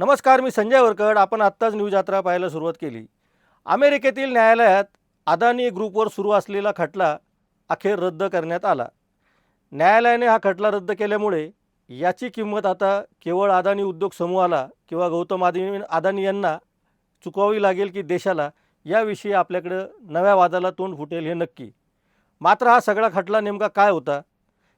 नमस्कार, मी संजय वरकड. आपण आत्ताच न्यूज यात्रा पाहायला सुरुवात केली. अमेरिकेतील न्यायालयात अदानी ग्रुपवर सुरू असलेला खटला अखेर रद्द करण्यात आला. न्यायालयाने हा खटला रद्द केल्यामुळे याची किंमत आता केवळ अदानी उद्योग समूहाला किंवा गौतम अदानी यांना चुकवावी लागेल की देशाला, याविषयी आपल्याकडं नव्या वादाला तोंड फुटेल हे नक्की. मात्र हा सगळा खटला नेमका काय होता?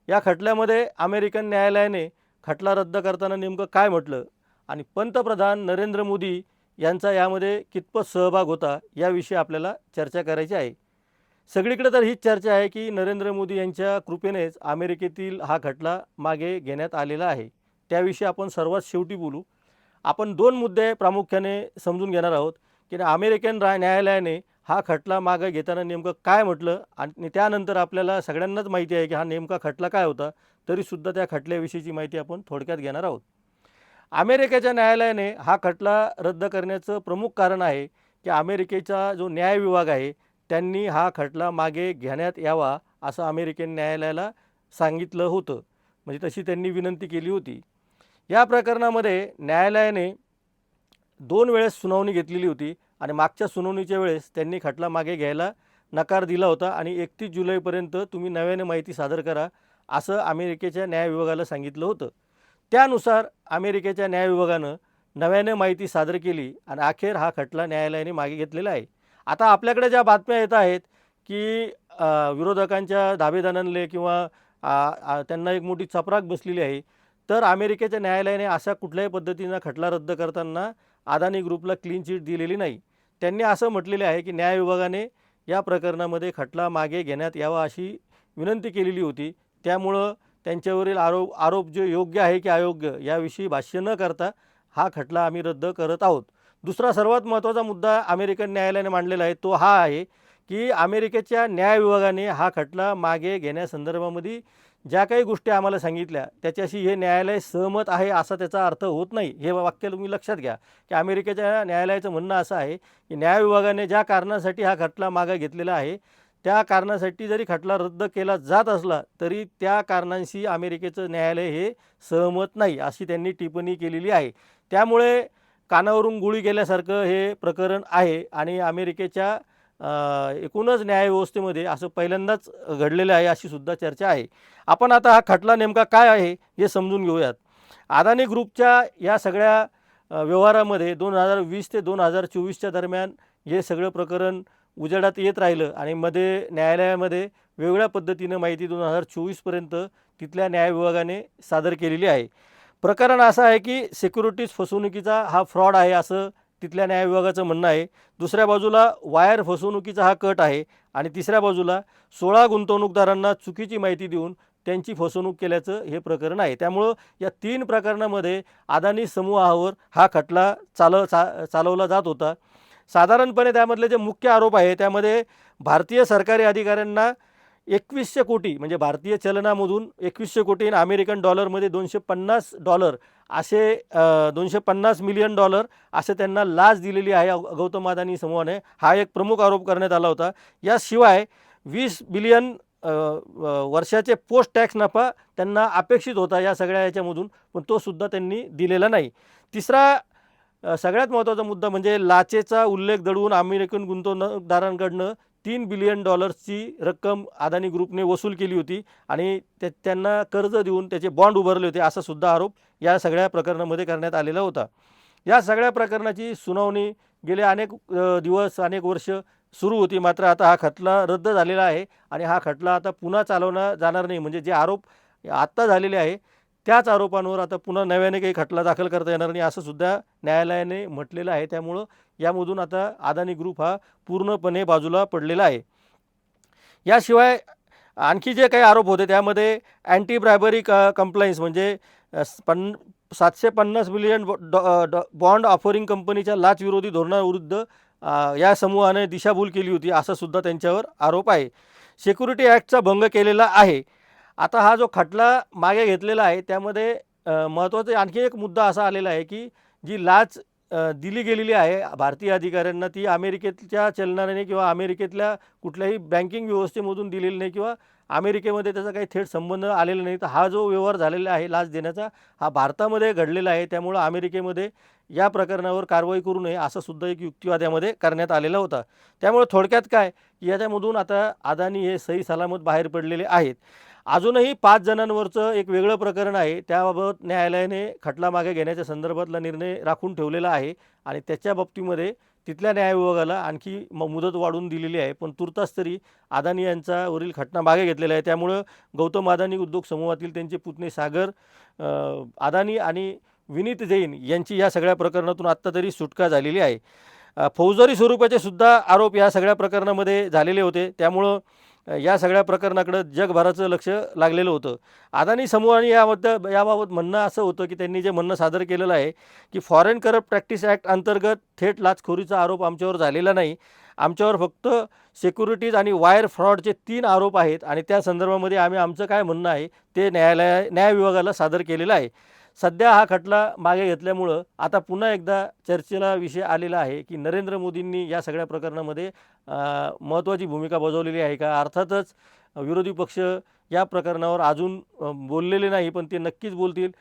या खटल्यामध्ये अमेरिकन न्यायालयाने खटला रद्द करताना नेमकं काय म्हटलं आणि पंतप्रधान नरेंद्र मोदी यांचा यामध्ये कितपत सहभाग होता, याविषयी आपल्याला चर्चा करायची आहे. सगळीकडे तर हीच चर्चा आहे की नरेंद्र मोदी यांच्या कृपेनेच अमेरिकेतील हा खटला मागे घेण्यात आलेला आहे. त्याविषयी आपण सर्वात शेवटी बोलू. आपण दोन मुद्दे प्रामुख्याने समजून घेणार आहोत की अमेरिकन न्यायालयाने हा खटला मागे घेताना नेमकं काय म्हटलं आणि त्यानंतर आपल्याला सगळ्यांनाच माहिती आहे की हा नेमका खटला काय होता, तरीसुद्धा त्या खटल्याविषयीची माहिती आपण थोडक्यात घेणार आहोत. अमेरिकेच्या न्यायालयाने हा खटला रद्द करण्याचं प्रमुख कारण आहे की अमेरिकेचा जो न्याय विभाग आहे त्यांनी हा खटला मागे घेण्यात यावा असं अमेरिकन न्यायालयाला सांगितलं होतं. म्हणजे तशी त्यांनी विनंती केली होती. या प्रकरणामध्ये न्यायालयाने 2 वेळेस सुनावणी घेतलेली होती आणि मागच्या सुनावणीच्या वेळेस त्यांनी खटला मागे घ्यायला नकार दिला होता आणि 31 जुलैपर्यंत तुम्ही नव्याने माहिती सादर करा असं अमेरिकेच्या न्याय विभागाला सांगितलं होतं. त्यानुसार अमेरिकेच्या न्याय विभागानं नव्याने माहिती सादर केली आणि अखेर हा खटला न्यायालयाने मागे घेतलेला आहे. आता आपल्याकडे ज्या बातम्या येत आहेत की विरोधकांच्या धाबेदणांले किंवा त्यांना एक मोठी चपराक बसलेली आहे. तर अमेरिकेच्या न्यायालयाने अशा कुठल्याही पद्धतीनं खटला रद्द करताना अदानी ग्रुपला क्लीन चिट दिलेली नाही. त्यांनी असं म्हटलेले आहे की न्याय विभागाने या प्रकरणामध्ये खटला मागे घेण्यात यावा अशी विनंती केलेली होती. त्यामुळं त्यांच्यावरील आरोप जे योग्य आहे की अयोग्य याविषयी भाष्य न करता हा खटला आम्ही रद्द करत आहोत. दुसरा सर्वात महत्त्वाचा मुद्दा अमेरिकन न्यायालयाने मांडलेला आहे तो हा आहे की अमेरिकेच्या न्याय विभागाने हा खटला मागे घेण्यासंदर्भामध्ये ज्या काही गोष्टी आम्हाला सांगितल्या त्याच्याशी हे न्यायालय सहमत आहे असा त्याचा अर्थ होत नाही. हे वाक्य तुम्ही लक्षात घ्या की अमेरिकेच्या न्यायालयाचं म्हणणं असं आहे की न्याय विभागाने ज्या कारणासाठी हा खटला मागे घेतलेला आहे त्या कारणासाठी जरी खटला रद्द केला जात असला तरी त्या कारणांशी अमेरिकेचं न्यायालय हे सहमत नाही अशी त्यांनी टिप्पणी केलेली आहे. त्यामुळे कानावरून गोळी गेल्यासारखं हे प्रकरण आहे आणि अमेरिकेच्या एकूणच न्यायव्यवस्थेमध्ये असं पहिल्यांदाच घडलेलं आहे अशी सुद्धा चर्चा आहे. आपण आता हा खटला नेमका काय आहे हे समजून घेऊयात. अदानी ग्रुपच्या या सगळ्या व्यवहारामध्ये 2020 ते 2024च्या दरम्यान हे सगळं प्रकरण उजेडात येत राहिलं आणि मध्ये न्यायालयामध्ये वेगळ्या पद्धतीनं माहिती 2024पर्यंत तिथल्या न्याय विभागाने सादर केलेली आहे. प्रकरण असं आहे की सिक्युरिटीज फसवणुकीचा हा फ्रॉड आहे असं तिथल्या न्याय विभागाचं म्हणणं आहे. दुसऱ्या बाजूला वायर फसवणुकीचा हा कट आहे आणि तिसऱ्या बाजूला 16 गुंतवणूकदारांना चुकीची माहिती देऊन त्यांची फसवणूक केल्याचं हे प्रकरण आहे. त्यामुळं या 3 प्रकरणामध्ये अदानी समूहावर हा खटला चालवला जात होता. साधारणपणे त्यामधले जे मुख्य आरोप आहे त्यामध्ये भारतीय सरकारी अधिकाऱ्यांना 2100 कोटी म्हणजे भारतीय चलनामधून 2100 कोटी आणि अमेरिकन डॉलरमध्ये $250 असे $250 मिलियन असे त्यांना लाच दिलेली आहे गौतम अदानी समूहाने. हा एक प्रमुख आरोप करण्यात आला होता. याशिवाय 20 बिलियन वर्षाचे पोस्ट टॅक्स नफा त्यांना अपेक्षित होता या सगळ्या याच्यामधून, पण तो सुद्धा त्यांनी दिलेला नाही. तिसरा सगळ्यात महत्त्वाचा मुद्दा म्हणजे लाचेचा उल्लेख दडवून अमेरिकन गुंतवणूकदारांकडनं $3 बिलियन रक्कम अदानी ग्रुपने वसूल केली होती आणि त्यांना कर्ज देऊन त्याचे बॉन्ड उभारले होते असा सुद्धा आरोप या सगळ्या प्रकरणामध्ये करण्यात आलेला होता. या सगळ्या प्रकरणाची सुनावणी गेले अनेक दिवस अनेक वर्ष सुरू होती. मात्र आता हा खटला रद्द झालेला आहे आणि हा खटला आता पुन्हा चालवला जाणार नाही. म्हणजे जे आरोप आत्ता झालेले आहे त्याच आरोपांवर आता पुन्हा नव्याने काही खटला दाखल करता येणार नाही असं सुद्धा न्यायालयाने म्हटलेलं आहे. त्यामुळं यामधून आता अदानी ग्रुप हा पूर्णपणे बाजूला पडलेला आहे. याशिवाय आणखी जे काही आरोप होते त्यामध्ये अँटी ब्रायबरी कंप्लायन्स म्हणजे 750 मिलियन बॉन्ड ऑफरिंग कंपनीच्या लाचविरोधी धोरणाविरुद्ध या समूहाने दिशाभूल केली होती असा सुद्धा त्यांच्यावर आरोप आहे. सिक्युरिटी ॲक्टचा भंग केलेला आहे. आता हा जो खटला मागे घेतलेला आहे त्यामध्ये महत्त्वाचा आणखी एक मुद्दा असा आलेला आहे की जी लाच दिली गेलेली आहे भारतीय अधिकाऱ्यांना, ती अमेरिकेच्या चलनाने किंवा अमेरिकेतल्या कुठल्याही बँकिंग व्यवस्थेमधून दिलेली नाही किंवा अमेरिकेमध्ये त्याचा काही थेट संबंध आलेला नाही. तर हा जो व्यवहार झालेला आहे लाच देण्याचा, हा भारतामध्ये घडलेला आहे. त्यामुळं अमेरिकेमध्ये या प्रकरणावर कारवाई करू नये असा सुद्धा एक युक्तिवाद यामध्ये करण्यात आलेला होता. त्यामुळे थोडक्यात काय, की याच्यामधून आता अदानी हे सही सलामत बाहेर पडलेले आहेत. अजूनही 5 जणांवरचं एक वेगळं प्रकरण आहे. त्याबाबत न्यायालयाने खटला मागे घेण्याच्या संदर्भातला निर्णय राखून ठेवलेला आहे आणि त्याच्या बाबतीमध्ये तिथल्या न्याय विभागाला आणखी मुदत वाढवून दिलेली आहे. पण तूर्तास तरी अदानी यांच्यावरील खटला मागे घेतलेला आहे. त्यामुळं गौतम अदानी उद्योग समूहातील त्यांचे पुतणे सागर अदानी आणि विनीत जैन यांची या सगळ्या प्रकरणातून आत्ता तरी सुटका झालेली आहे. फौजदारी स्वरूपाचे सुद्धा आरोप या सगळ्या प्रकरणामध्ये झालेले होते. त्यामुळं या सगळ्या प्रकरणाकडं जगभराचं लक्ष लागलेलं होतं. अदानी समूहाने याबाबत म्हणणं असं होतं, की त्यांनी जे म्हणणं सादर केलेलं आहे, की फॉरेन करप्ट प्रॅक्टिस ॲक्ट अंतर्गत थेट लाचखोरीचा आरोप आमच्यावर झालेला नाही. आमच्यावर फक्त सिक्युरिटीज आणि वायर फ्रॉडचे 3 आरोप आहेत आणि त्या संदर्भामध्ये आम्ही आमचं काय म्हणणं आहे ते न्याय विभागाला सादर केलेलं आहे. सध्या हा खटला मागे घेतल्यामुळं आता पुन्हा एकदा चर्चेला विषय आलेला आहे, की नरेंद्र मोदींनी या सगळ्या प्रकरणामध्ये महत्त्वाची भूमिका बजावलेली आहे का? अर्थातच विरोधी पक्ष या प्रकरणावर अजून बोललेले नाही, पण ते नक्कीच बोलतील.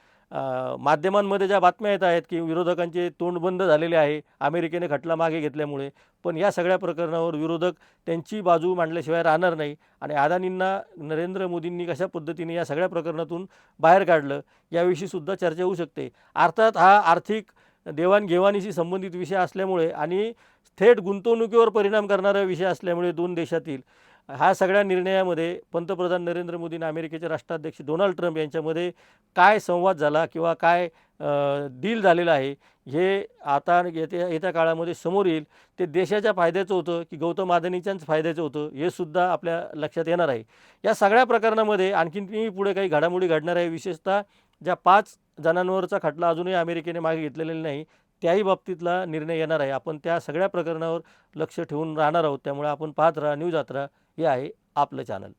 माध्यमांमध्ये ज्या बातम्या येत आहेत, की विरोधकांचे तोंड बंद झालेले आहे अमेरिकेने खटला मागे घेतल्यामुळे. पण या सगळ्या प्रकरणावर विरोधक त्यांची बाजू मांडल्याशिवाय राहणार नाही आणि अदानींना नरेंद्र मोदींनी कशा पद्धतीने या सगळ्या प्रकरणातून बाहेर काढलं याविषयी सुद्धा चर्चा होऊ शकते. अर्थात हा आर्थिक देवाणघेवाणीशी संबंधित विषय असल्यामुळे आणि थेट गुंतवणुकीवर परिणाम करणारा विषय असल्यामुळे दोन देशातील ह्या सगळ्या निर्णयामध्ये पंतप्रधान नरेंद्र मोदी आणि अमेरिकेचे राष्ट्राध्यक्ष डोनाल्ड ट्रम्प यांच्यामध्ये काय संवाद झाला किंवा काय डील झालेलं आहे हे आता येत्या काळामध्ये समोर येईल. ते देशाच्या फायद्याचं होतं की गौतम अदानीच्याच फायद्याचं होतं हे सुद्धा आपल्या लक्षात येणार आहे. या सगळ्या प्रकरणामध्ये आणखीनही पुढे काही घडामोडी घडणार आहे. विशेषतः ज्या 5 जणांवरचा खटला अजूनही अमेरिकेने मागे घेतलेला नाही त्याही बाबतीतला निर्णय येणार आहे. आपण त्या सगळ्या प्रकरणावर लक्ष ठेवून राहणार आहोत. त्यामुळे आपण पाहत राहा न्यूज यात्रा. हे आहे आपलं चॅनल.